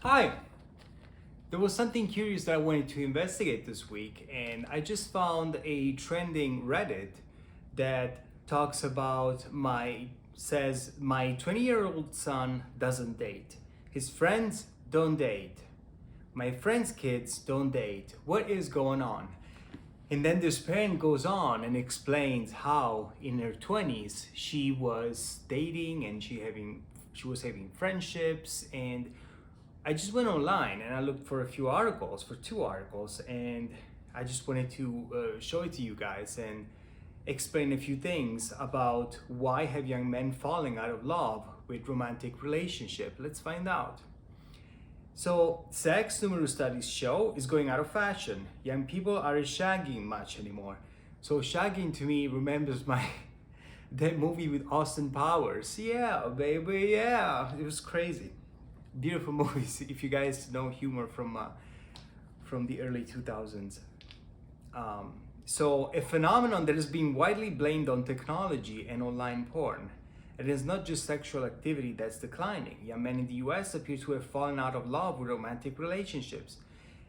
Hi! There was something curious that I wanted to investigate this week, and I just found a trending Reddit that talks about says my 20-year-old son doesn't date. His friends don't date. My friends' kids don't date. What is going on? And then this parent goes on and explains how in her 20s she was dating and she was having friendships. And I just went online and I looked for a few articles, for two articles, and I just wanted to show it to you guys and explain a few things about why have young men falling out of love with romantic relationship. Let's find out. So, sex, numerous studies show, is going out of fashion. Young people aren't shagging much anymore. So, shagging to me remembers my that movie with Austin Powers. Yeah, baby, yeah, it was crazy. Beautiful movies. If you guys know humor from the early 2000s. So, a phenomenon that is being widely blamed on technology and online porn. It is not just sexual activity that's declining. Young men in the US appear to have fallen out of love with romantic relationships.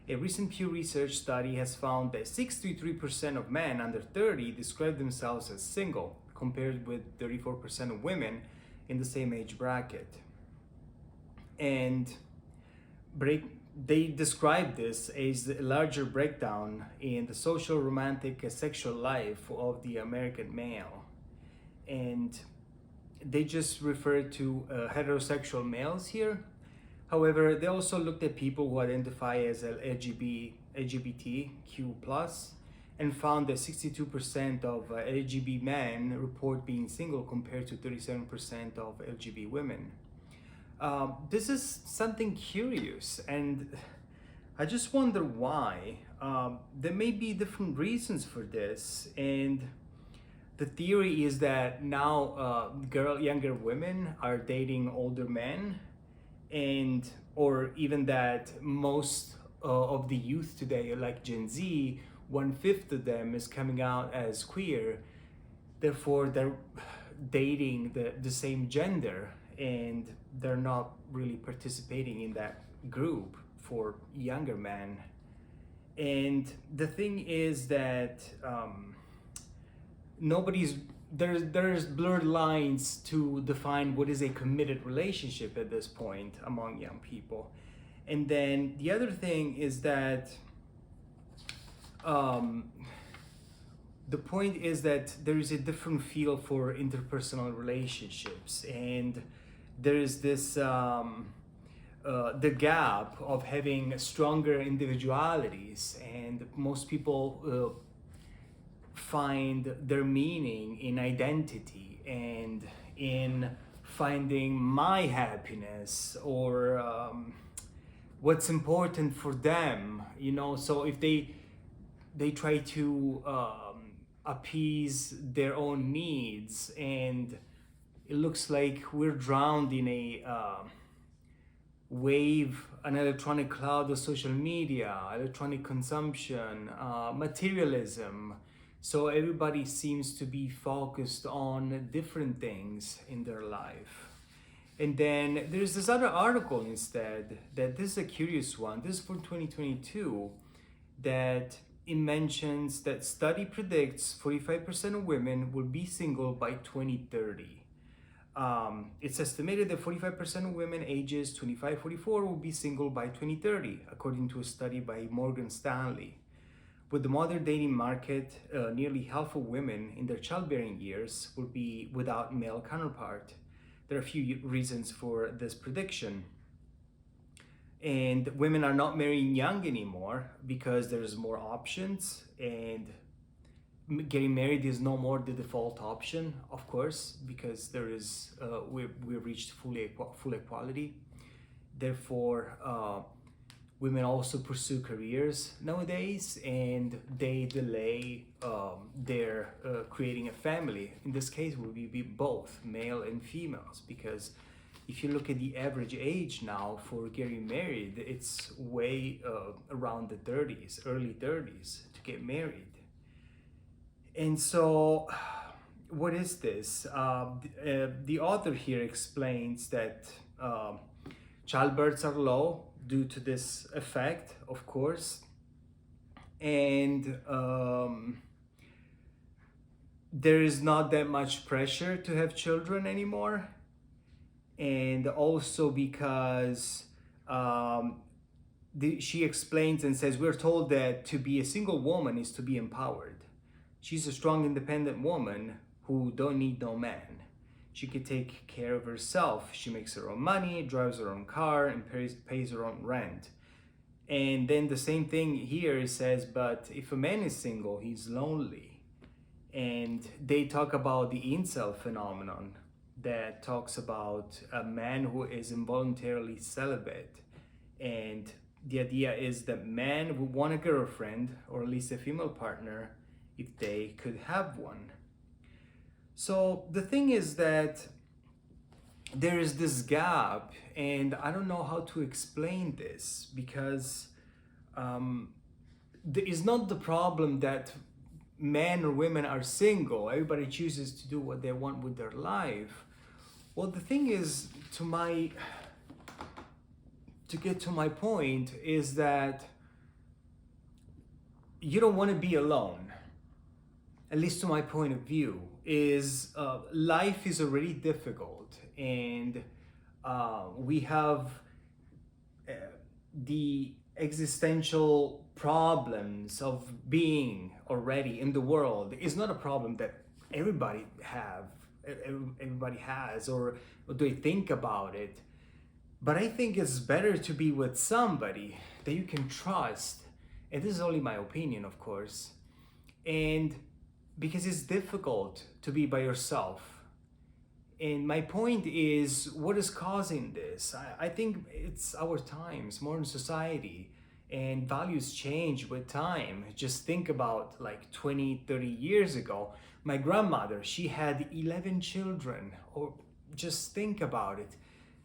A recent Pew Research study has found that 63% of men under 30 describe themselves as single, compared with 34% of women in the same age bracket. And they describe this as a larger breakdown in the social, romantic, and sexual life of the American male. And they just refer to heterosexual males here. However, they also looked at people who identify as LGBTQ plus and found that 62% of LGBT men report being single compared to 37% of LGBT women. This is something curious, and I just wonder why. There may be different reasons for this, and the theory is that now younger women are dating older men, and or even that most of the youth today, like Gen Z, 1/5 of them is coming out as queer. Therefore, they're dating the same gender, and they're not really participating in that group for younger men. And the thing is that nobody's there's blurred lines to define what is a committed relationship at this point among young people. And then the other thing is that um, the point is that there is a different feel for interpersonal relationships, and there is this the gap of having stronger individualities, and most people find their meaning in identity and in finding my happiness or what's important for them, so if they try to appease their own needs, and it looks like we're drowned in a wave, an electronic cloud of social media, electronic consumption, materialism. So everybody seems to be focused on different things in their life. And then there's this other article instead, that this is a curious one. This is from 2022, that it mentions that study predicts 45% of women will be single by 2030. It's estimated that 45% of women ages 25-44 will be single by 2030, according to a study by Morgan Stanley. With the modern dating market, nearly half of women in their childbearing years will be without male counterpart. There are a few reasons for this prediction. And women are not marrying young anymore because there's more options, and getting married is no more the default option, of course, because there is we've reached full equality. Therefore, women also pursue careers nowadays, and they delay their creating a family. In this case, will be both male and females, because if you look at the average age now for getting married, it's way around the 30s, early 30s to get married. And so, what is this? The author here explains that childbirths are low due to this effect, of course. And there is not that much pressure to have children anymore. And also because um, she explains and says, we're told that to be a single woman is to be empowered. She's a strong, independent woman who don't need no man. She could take care of herself. She makes her own money, drives her own car, and pays her own rent. And then the same thing here says, but if a man is single, he's lonely. And they talk about the incel phenomenon that talks about a man who is involuntarily celibate. And the idea is that men would want a girlfriend, or at least a female partner, if they could have one. So the thing is that there is this gap, and I don't know how to explain this, because it's not the problem that men or women are single. Everybody chooses to do what they want with their life. Well, the thing is, to get to my point, is that you don't want to be alone. At least to my point of view, is life is already difficult, and we have the existential problems of being already in the world. Is not a problem that everybody has, or they think about it. But I think it's better to be with somebody that you can trust. And this is only my opinion, of course. And because it's difficult to be by yourself. And my point is, what is causing this? I think it's our times, modern society, and values change with time. Just think about like 20, 30 years ago. My grandmother, she had 11 children, or just think about it.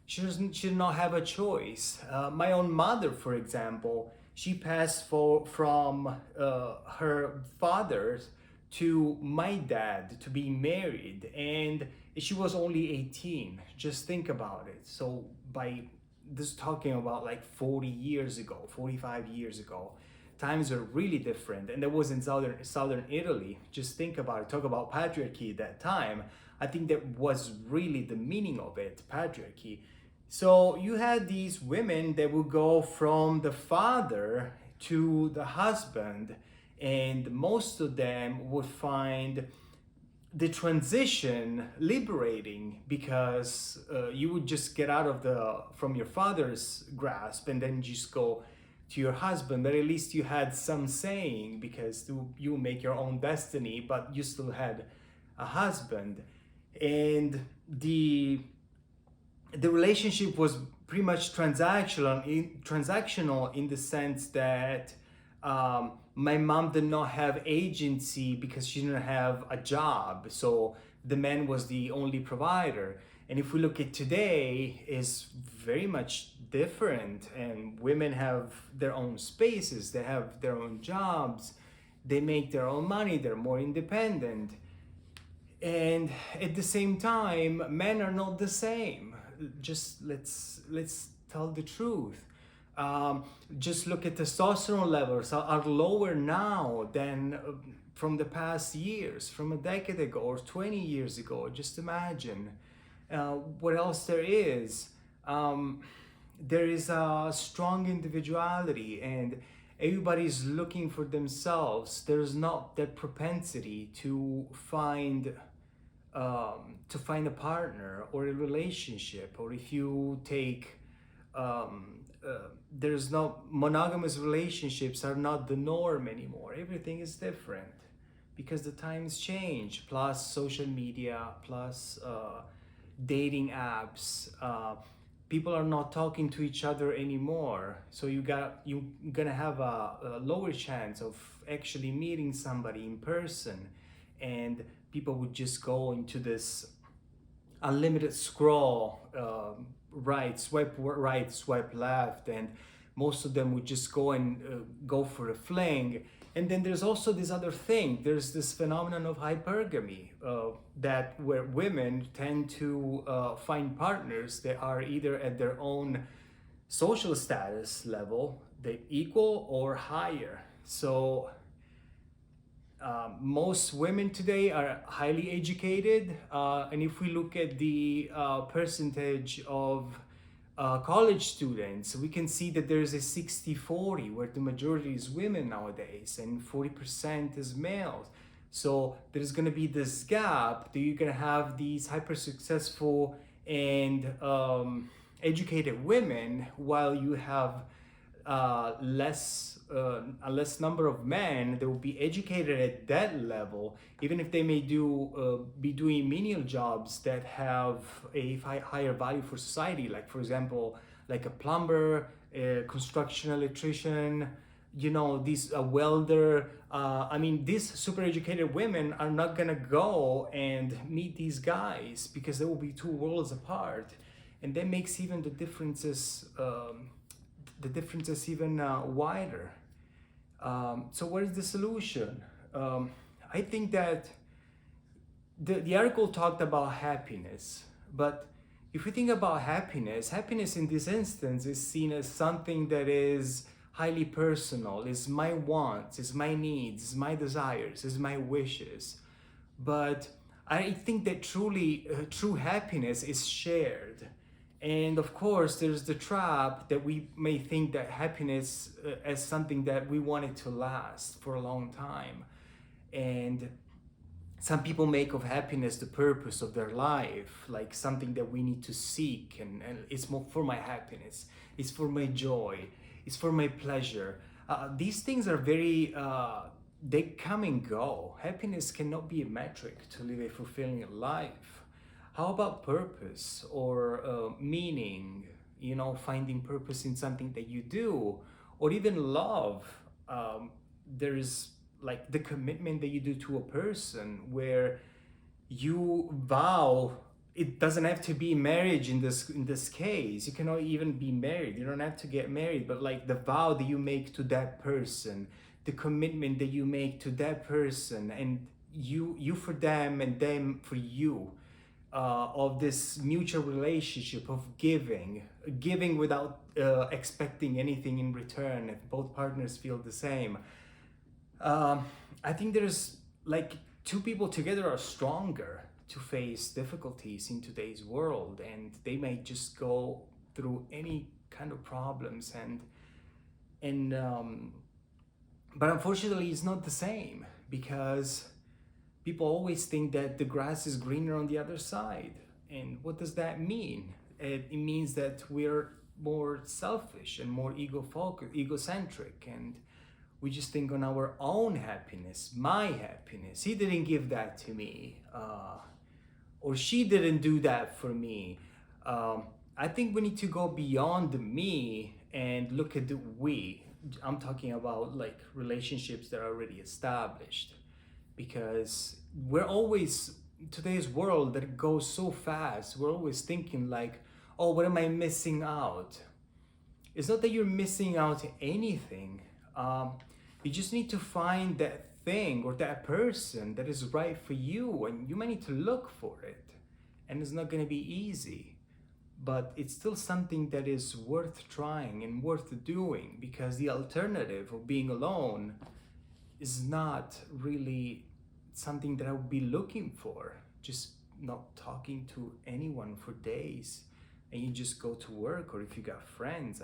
She did not have a choice. My own mother, for example, she passed from her father to my dad to be married, and she was only 18. Just think about it. So by this talking about like 40 years ago, 45 years ago, times are really different. And that was in southern Italy. Just think about it. Talk about patriarchy at that time. I think that was really the meaning of it, patriarchy. So you had these women that would go from the father to the husband, and most of them would find the transition liberating, because you would just get out of from your father's grasp and then just go to your husband. But at least you had some saying, because you make your own destiny, but you still had a husband. And the relationship was pretty much transactional in the sense that my mom did not have agency because she didn't have a job, so the man was the only provider. And if we look at today, is very much different, and women have their own spaces, they have their own jobs, they make their own money, they're more independent. And at the same time, men are not the same. Just let's tell the truth. Just look at testosterone levels are lower now than from the past years, from a decade ago or 20 years ago. Just imagine what else there is. There is a strong individuality, and everybody's looking for themselves. There's not that propensity to find a partner or a relationship. Or if you take there's no monogamous relationships are not the norm anymore. Everything is different because the times change, plus social media, plus dating apps. People are not talking to each other anymore, so you're gonna have a lower chance of actually meeting somebody in person. And people would just go into this unlimited scroll, swipe right, swipe left, and most of them would just go and go for a fling. And then there's also this other thing. There's this phenomenon of hypergamy, that where women tend to find partners that are either at their own social status level, they equal or higher. So most women today are highly educated, and if we look at the percentage of college students, we can see that there's a 60-40, where the majority is women nowadays and 40% is males. So there's going to be this gap that you're going to have these hyper successful and educated women, while you have a less number of men that will be educated at that level, even if they may be doing menial jobs that have a higher value for society, like for example, like a plumber, a construction electrician, you know, these a welder. I mean, these super educated women are not gonna go and meet these guys because they will be two worlds apart, and that makes even the differences even wider. So what is the solution? I think that the article talked about happiness, but if we think about happiness, happiness in this instance is seen as something that is highly personal, is my wants, is my needs, is my desires, is my wishes. But I think that true happiness is shared. And of course, there's the trap that we may think that happiness as something that we want it to last for a long time. And some people make of happiness the purpose of their life, like something that we need to seek, and it's more for my happiness, it's for my joy, it's for my pleasure. These things are very, they come and go. Happiness cannot be a metric to live a fulfilling life. How about purpose or meaning? You know, finding purpose in something that you do, or even love. There's like the commitment that you do to a person, where you vow. It doesn't have to be marriage in this case. You cannot even be married. You don't have to get married, but like the vow that you make to that person, the commitment that you make to that person, and you for them and them for you, of this mutual relationship of giving without expecting anything in return, if both partners feel the same. I think there's like two people together are stronger to face difficulties in today's world, and they may just go through any kind of problems, and but unfortunately it's not the same, because people always think that the grass is greener on the other side. And what does that mean? It means that we're more selfish and more egocentric, and we just think on our own happiness, my happiness. He didn't give that to me, or she didn't do that for me. I think we need to go beyond the me and look at the we. I'm talking about like relationships that are already established, because we're always, today's world that goes so fast, we're always thinking like, oh, what am I missing out? It's not that you're missing out anything. You just need to find that thing or that person that is right for you, and you might need to look for it, and it's not going to be easy, but it's still something that is worth trying and worth doing, because the alternative of being alone is not really something that I would be looking for. Just not talking to anyone for days, and you just go to work, or if you got friends,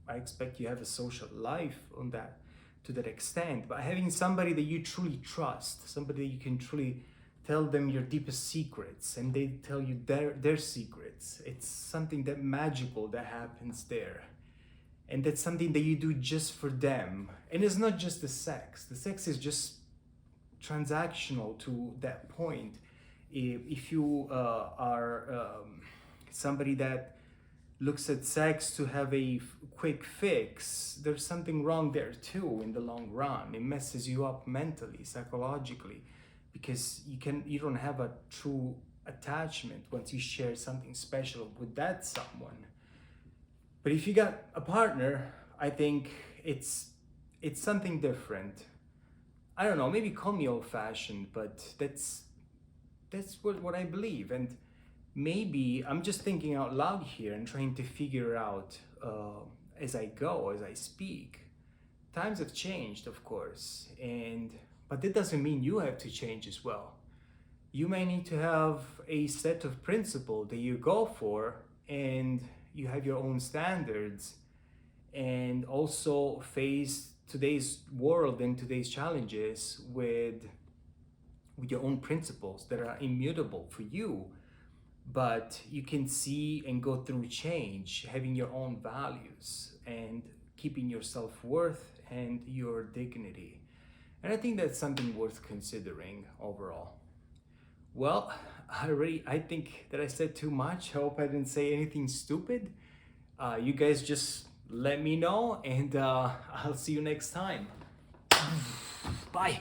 I expect you have a social life on that, to that extent. But having somebody that you truly trust, somebody that you can truly tell them your deepest secrets, and they tell you their secrets, it's something that magical that happens there. And that's something that you do just for them. And it's not just the sex. The sex is just transactional to that point. If you are somebody that looks at sex to have a quick fix, there's something wrong there too in the long run. It messes you up mentally, psychologically, because you don't have a true attachment once you share something special with that someone. But if you got a partner, I think it's something different. I don't know, maybe call me old-fashioned, but that's what I believe. And maybe I'm just thinking out loud here and trying to figure out as I go, as I speak. Times have changed, of course, and but that doesn't mean you have to change as well. You may need to have a set of principles that you go for, and you have your own standards, and also face today's world and today's challenges with your own principles that are immutable for you, but you can see and go through change, having your own values and keeping your self-worth and your dignity. And I think that's something worth considering overall. Well, I think that I said too much. I hope I didn't say anything stupid. You guys just let me know, and I'll see you next time. Bye.